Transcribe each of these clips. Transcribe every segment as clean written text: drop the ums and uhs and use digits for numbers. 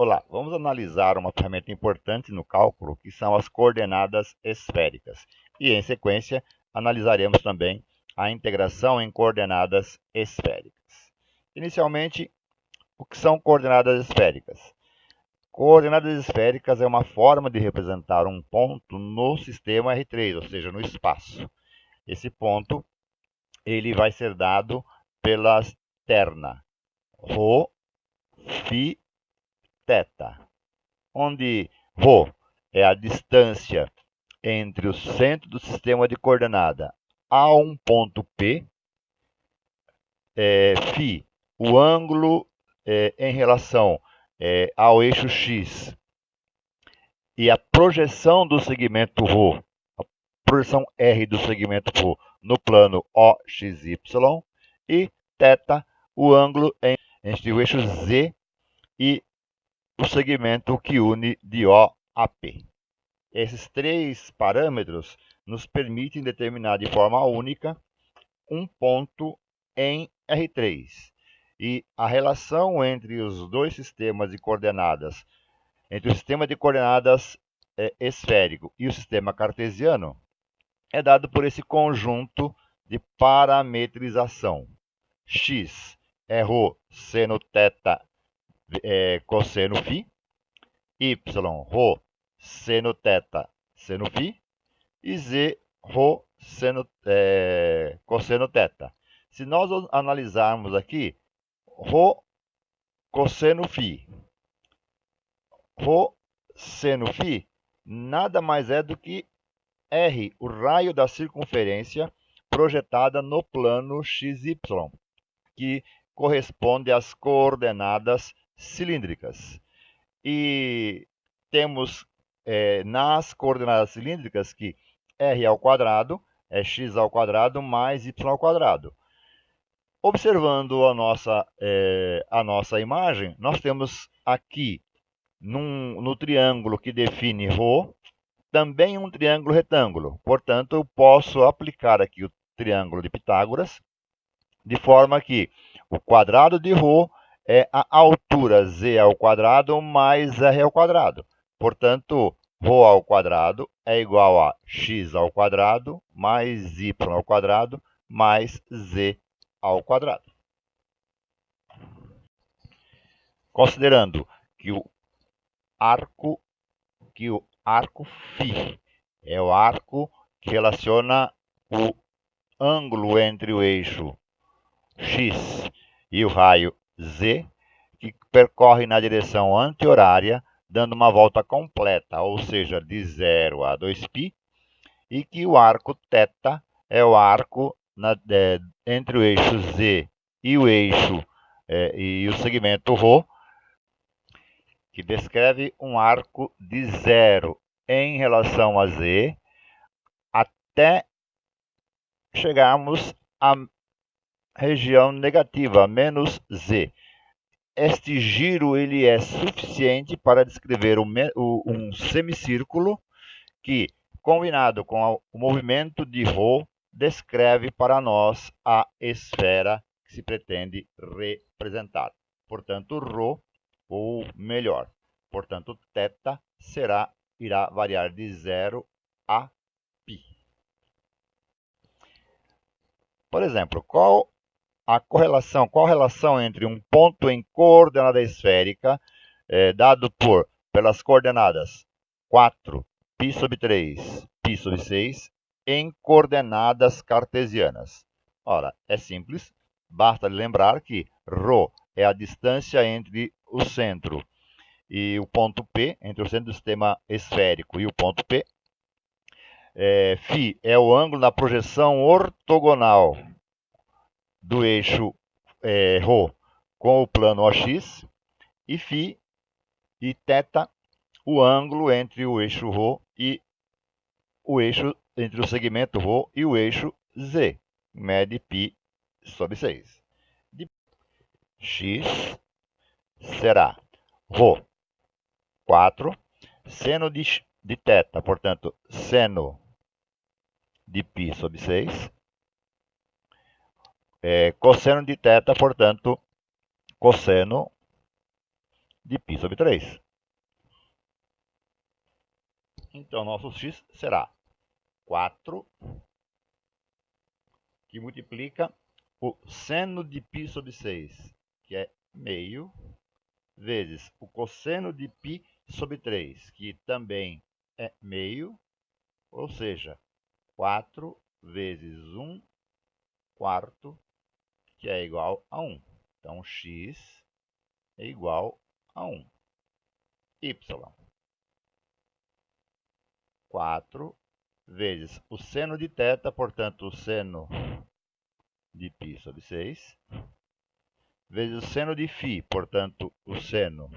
Olá, vamos analisar uma ferramenta importante no cálculo, que são as coordenadas esféricas. E, em sequência, analisaremos também a integração em coordenadas esféricas. Inicialmente, o que são coordenadas esféricas? Coordenadas esféricas é uma forma de representar um ponto no sistema R3, ou seja, no espaço. Esse ponto ele vai ser dado pela terna ρ, φ, θ, onde ρ é a distância entre o centro do sistema de coordenada a um ponto P, φ, o ângulo em relação ao eixo X, e a projeção do segmento ρ, a projeção R do segmento ρ no plano OXY, e θ, o ângulo entre o eixo Z e o segmento que une de O a P. Esses três parâmetros nos permitem determinar de forma única um ponto em R3. E a relação entre os dois sistemas de coordenadas, entre o sistema de coordenadas esférico e o sistema cartesiano, é dado por esse conjunto de parametrização. X é ρ seno θ cosseno φ, y ρ seno θ seno φ, e z ρ cosseno θ. Se nós analisarmos aqui, ρ cosseno φ, ρ seno φ, nada mais é do que R, o raio da circunferência projetada no plano XY, que corresponde às coordenadas cilíndricas. E temos nas coordenadas cilíndricas que r ao quadrado é x ao quadrado mais y ao quadrado. Observando a nossa imagem, nós temos aqui no triângulo que define ρ, também um triângulo retângulo. Portanto, eu posso aplicar aqui o triângulo de Pitágoras, de forma que o quadrado de ρ é a altura z ao quadrado mais r ao quadrado. Portanto, ρ ao quadrado é igual a x ao quadrado mais y ao quadrado mais z ao quadrado. Considerando que o arco φ é o arco que relaciona o ângulo entre o eixo X e o raio Z, que percorre na direção anti-horária, dando uma volta completa, ou seja, de 0 a 2π, e que o arco θ é o arco entre o eixo Z e o segmento ρ, que descreve um arco de 0 em relação a Z até chegarmos à região negativa, menos Z. Este giro ele é suficiente para descrever um semicírculo que, combinado com o movimento de ρ, descreve para nós a esfera que se pretende representar. Portanto, ρ, ou melhor, portanto, θ irá variar de 0 a π. Por exemplo, qual a relação entre um ponto em coordenada esférica dado pelas coordenadas 4, π sobre 3, π sobre 6, em coordenadas cartesianas? Ora, é simples, basta lembrar que ρ é a distância entre o centro e o ponto P, entre o centro do sistema esférico e o ponto P. Φ é o ângulo na projeção ortogonal do eixo ρ com o plano OX, e φ e θ, o ângulo entre o eixo ρ e entre o segmento ρ e o eixo Z, mede π sobre 6. X será ρ 4, seno de θ, portanto, seno de π sobre 6, cosseno de θ, portanto, cosseno de π sobre 3. Então, nosso x será 4, que multiplica o seno de π sobre 6, que é meio, vezes o cosseno de π sobre 3, que também é meio, ou seja, 4 vezes 1 quarto, que é igual a 1. Então, x é igual a 1. Y, 4 vezes o seno de θ, portanto, o seno de π sobre 6, vezes o seno de φ, portanto, o seno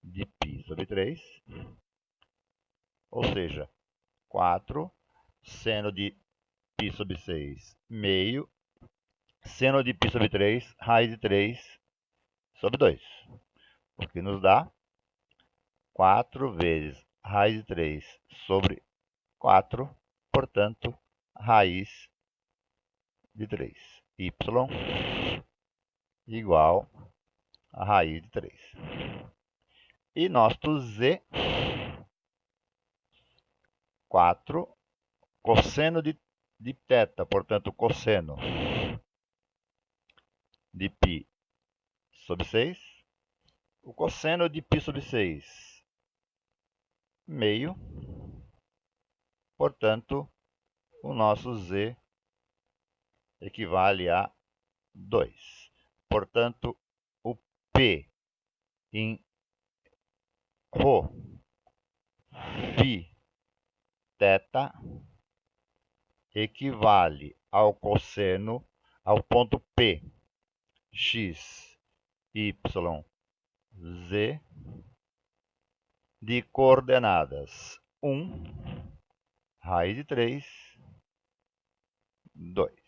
de π sobre 3, ou seja, 4, seno de π sobre 6, meio, seno de π sobre 3, raiz de 3 sobre 2, o que nos dá 4 vezes raiz de 3 sobre 4, portanto, raiz de 3. Y igual a raiz de 3. E nosso Z, 4, cosseno de θ, portanto, cosseno de π sobre 6. O cosseno de π sobre 6, meio. Portanto, o nosso Z equivale a 2. Portanto, o P em ρ, φ, θ equivale ao cosseno, ao ponto P, x, y, z, de coordenadas 1, raiz de 3, 2.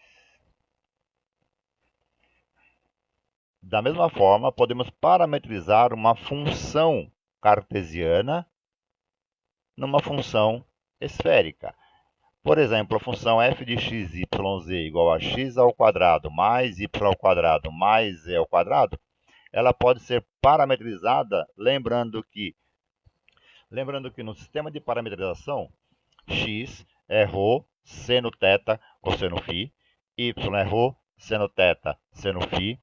Da mesma forma, podemos parametrizar uma função cartesiana numa função esférica. Por exemplo, a função f de x, y, z igual a x ao quadrado mais y ao quadrado mais z ao quadrado, ela pode ser parametrizada, lembrando que no sistema de parametrização, x é ρ seno θ cosseno φ, y é ρ seno θ seno φ,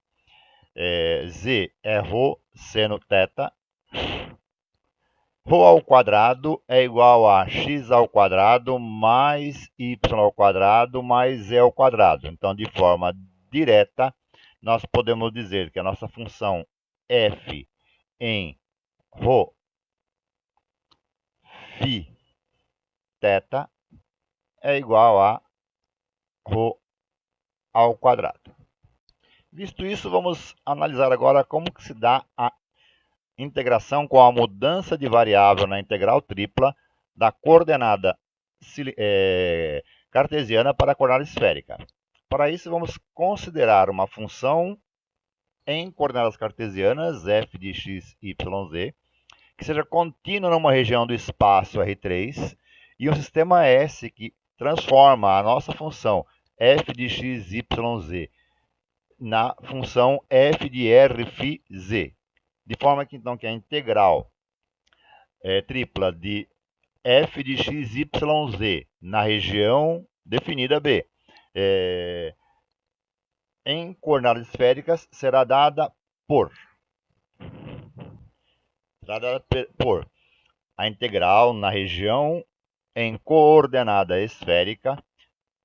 z é ρ seno θ. Ρ ao quadrado é igual a x ao quadrado mais y ao quadrado mais z ao quadrado. Então, de forma direta, nós podemos dizer que a nossa função f em ρ, φ, θ é igual a ρ ao quadrado. Visto isso, vamos analisar agora como que se dá a integração com a mudança de variável na integral tripla da coordenada cartesiana para a coordenada esférica. Para isso, vamos considerar uma função em coordenadas cartesianas, f de x, y, z, que seja contínua numa região do espaço R3, e um sistema S que transforma a nossa função f de x, y, z na função f de r, φ, z. De forma que, então, que a integral tripla de f de x, y, z na região definida B em coordenadas esféricas será dada por a integral na região em coordenada esférica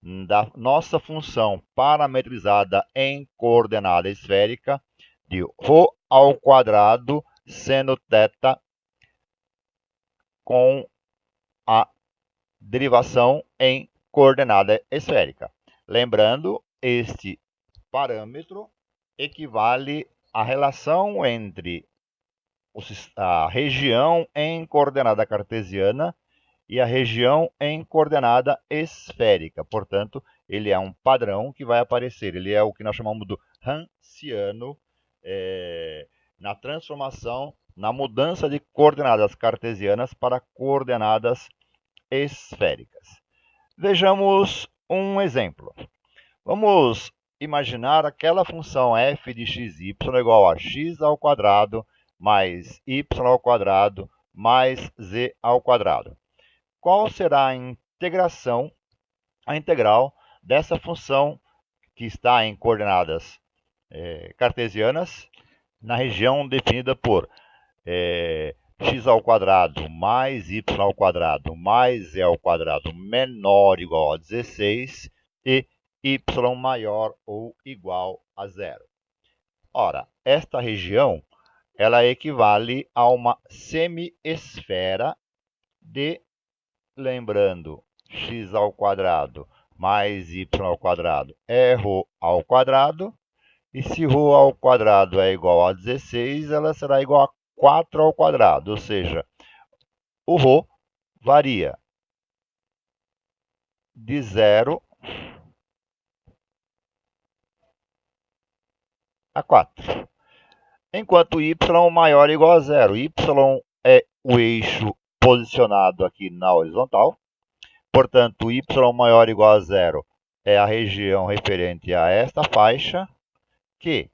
da nossa função parametrizada em coordenada esférica de ρ ao quadrado seno θ com a derivação em coordenada esférica. Lembrando, este parâmetro equivale à relação entre a região em coordenada cartesiana e a região em coordenada esférica. Portanto, ele é um padrão que vai aparecer. Ele é o que nós chamamos do Ranciano na transformação, na mudança de coordenadas cartesianas para coordenadas esféricas. Vejamos um exemplo. Vamos imaginar aquela função f de x, y igual a x ao quadrado mais y ao quadrado mais z ao quadrado. Qual será a integração, a integral dessa função que está em coordenadas cartesianas na região definida por x ao quadrado mais y ao quadrado mais z ao quadrado menor ou igual a 16 e y maior ou igual a zero. Ora, esta região ela equivale a uma semi-esfera de, lembrando, x ao quadrado mais y ao quadrado é ρ ao quadrado. E se ρ ao quadrado é igual a 16, ela será igual a 4 ao quadrado. Ou seja, o ρ varia de 0 a 4. Enquanto y maior ou igual a zero. Y é o eixo posicionado aqui na horizontal. Portanto, y maior ou igual a zero é a região referente a esta faixa, que,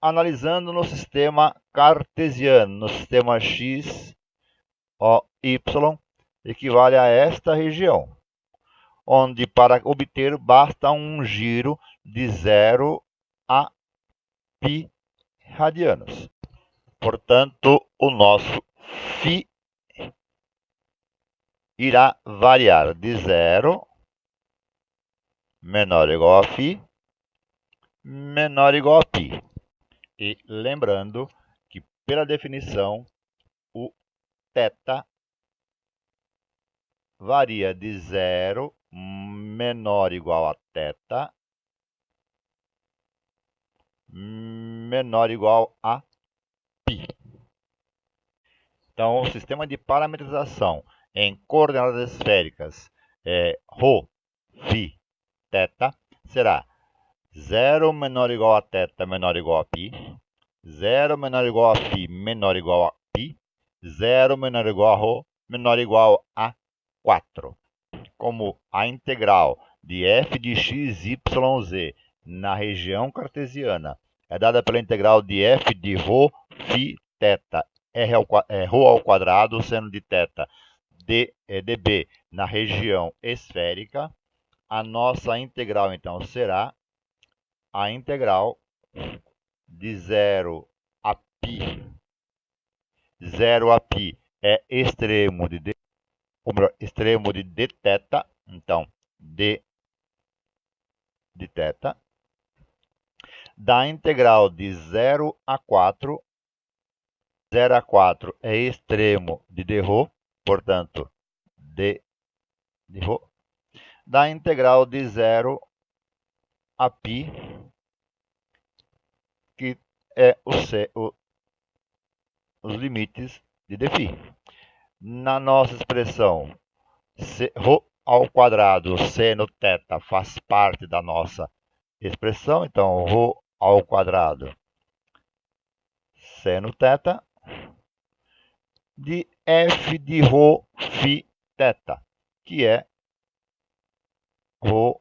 analisando no sistema cartesiano, no sistema x, y, equivale a esta região, onde para obter basta um giro de 0 a π radianos. Portanto, o nosso φ irá variar de 0 menor ou igual a φ menor ou igual a π. E lembrando que, pela definição, o θ varia de 0 menor ou igual a θ menor ou igual a π. Então, o sistema de parametrização em coordenadas esféricas ρ, φ, θ será 0 menor ou igual a θ menor ou igual a π, 0 menor ou igual a φ menor ou igual a π, 0 menor ou igual a ρ menor ou igual a 4. Como a integral de f de x, y, z na região cartesiana é dada pela integral de f de ρ, φ, θ ρ ao quadrado, seno de θ dB na região esférica, a nossa integral então será a integral de 0 a π. 0 a π é extremo de d, ou melhor, extremo de dθ, então d de θ, da integral de 0 a 4. 0 a 4 é extremo de dρ, portanto, d de ρ, da integral de 0 a π, que é os limites de dφ. Na nossa expressão, ρ ao quadrado seno θ faz parte da nossa expressão, então ρ ao quadrado seno θ de f de ρ φ θ, que é ρ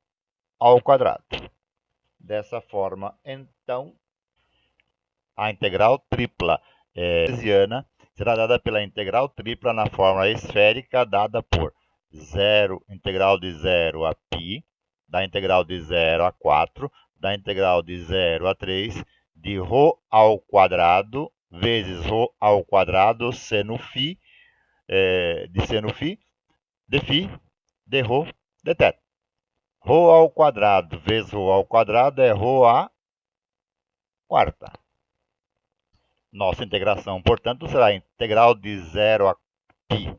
ao quadrado. Dessa forma, então, a integral tripla cartesiana será dada pela integral tripla na fórmula esférica dada por 0, integral de 0 a π, da integral de 0 a 4, da integral de 0 a 3, de ρ ao quadrado vezes ρ ao quadrado seno φ, de seno φ, dφ, dρ, dθ. ρ ao quadrado vezes ρ ao quadrado é ρ à quarta. Nossa integração, portanto, será a integral de 0 a π,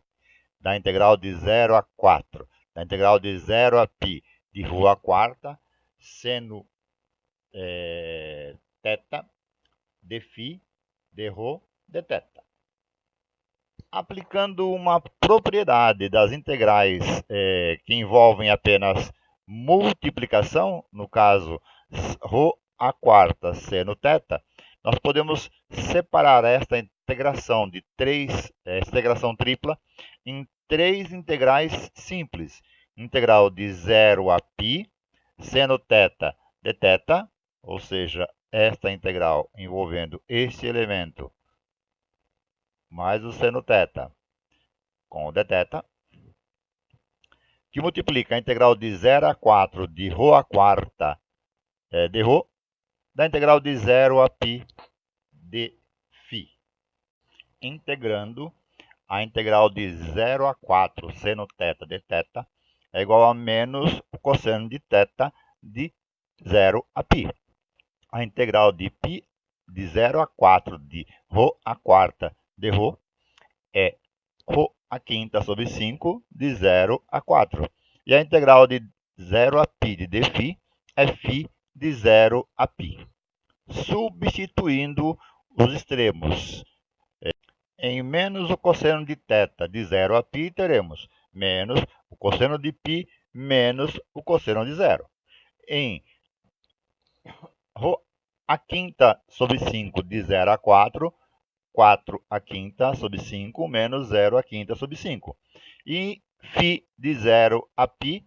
da integral de 0 a 4, da integral de 0 a π de ρ à quarta, seno θ, dφ, dρ, dθ. Aplicando uma propriedade das integrais que envolvem apenas multiplicação, no caso, ρ à quarta seno θ, nós podemos separar esta integração de integração tripla em três integrais simples. Integral de 0 a π, seno θ dθ, ou seja, esta integral envolvendo este elemento mais o seno θ com o dθ, que multiplica a integral de 0 a 4 de ρ a quarta de ρ, da integral de 0 a π de φ. Integrando, a integral de 0 a 4 seno θ de θ é igual a menos o cosseno de θ de 0 a π. A integral de π de 0 a 4 de ρ a quarta de ρ é ρ a quinta sobre 5 de 0 a 4. E a integral de 0 a π de dφ é φ de 0 a π. Substituindo os extremos em menos o cosseno de θ de 0 a π, teremos menos o cosseno de π menos o cosseno de 0. Em ρ a quinta sobre 5 de 0 a 4, 4 a quinta sobre 5 menos 0 a quinta sobre 5. E φ de 0 a π,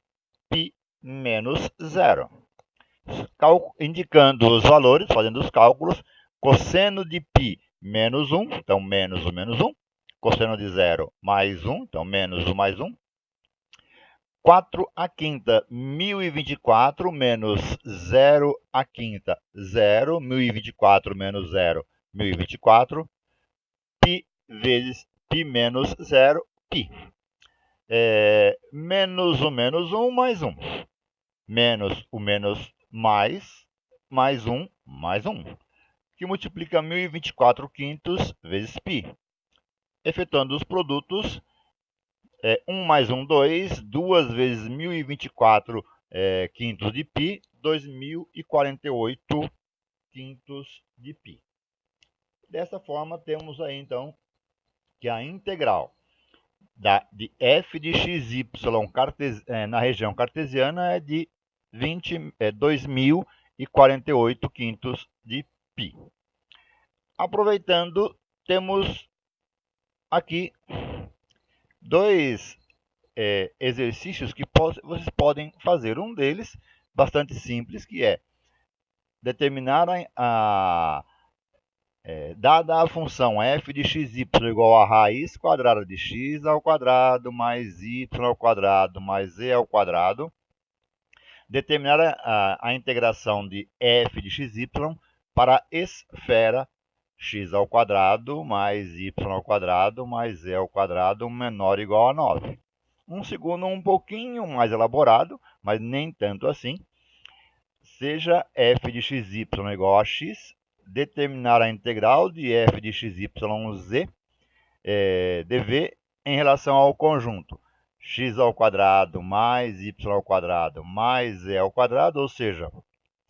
π menos 0. Indicando os valores, fazendo os cálculos, cosseno de π menos 1, então menos o menos 1. Cosseno de 0 mais 1, então menos o mais 1. 4 a quinta, 1024, menos 0 a quinta, 0. 1024 menos 0, 1024. Π vezes π menos 0, π. Menos o menos 1, mais 1. Menos o menos mais 1, mais 1. Que multiplica 1024 quintos vezes π. Efetuando os produtos, 1 mais 1, 2. 2 vezes 1024 quintos de π, 2048 quintos de π. Dessa forma, temos aí, então, que a integral de f de xy na região cartesiana é de 2048 quintos de π. Aproveitando, temos aqui dois exercícios que vocês podem fazer. Um deles, bastante simples, que é determinar dada a função f de xy igual a raiz quadrada de x ao quadrado mais y ao quadrado mais z ao quadrado, determinar a integração de f de xy para a esfera x ao quadrado mais y ao quadrado mais z ao quadrado menor ou igual a 9. Um segundo um pouquinho mais elaborado, mas nem tanto assim. Seja f de xy igual a x, determinar a integral de f de xyz dv em relação ao conjunto x ao quadrado mais y ao quadrado mais z ao quadrado, ou seja,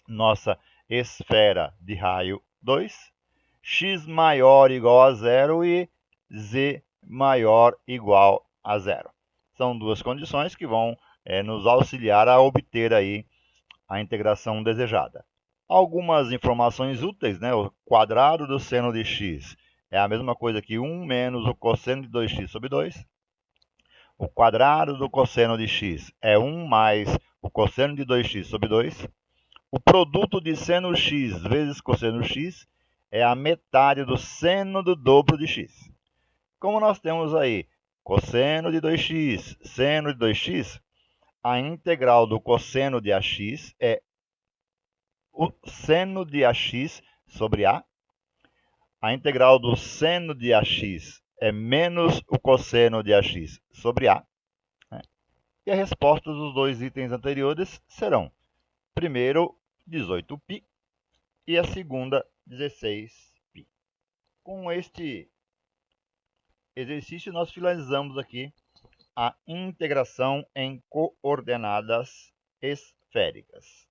nossa esfera de raio 2, x maior ou igual a 0 e z maior ou igual a 0. São duas condições que vão nos auxiliar a obter aí a integração desejada. Algumas informações úteis, né? O quadrado do seno de x é a mesma coisa que 1 menos o cosseno de 2x sobre 2. O quadrado do cosseno de x é 1 mais o cosseno de 2x sobre 2. O produto de seno x vezes cosseno x é a metade do seno do dobro de x. Como nós temos aí cosseno de 2x, seno de 2x, a integral do cosseno de ax é o seno de ax sobre a. A integral do seno de ax é menos o cosseno de ax sobre a. E a resposta dos dois itens anteriores serão, primeiro, 18π e a segunda, 16π. Com este exercício, nós finalizamos aqui a integração em coordenadas esféricas.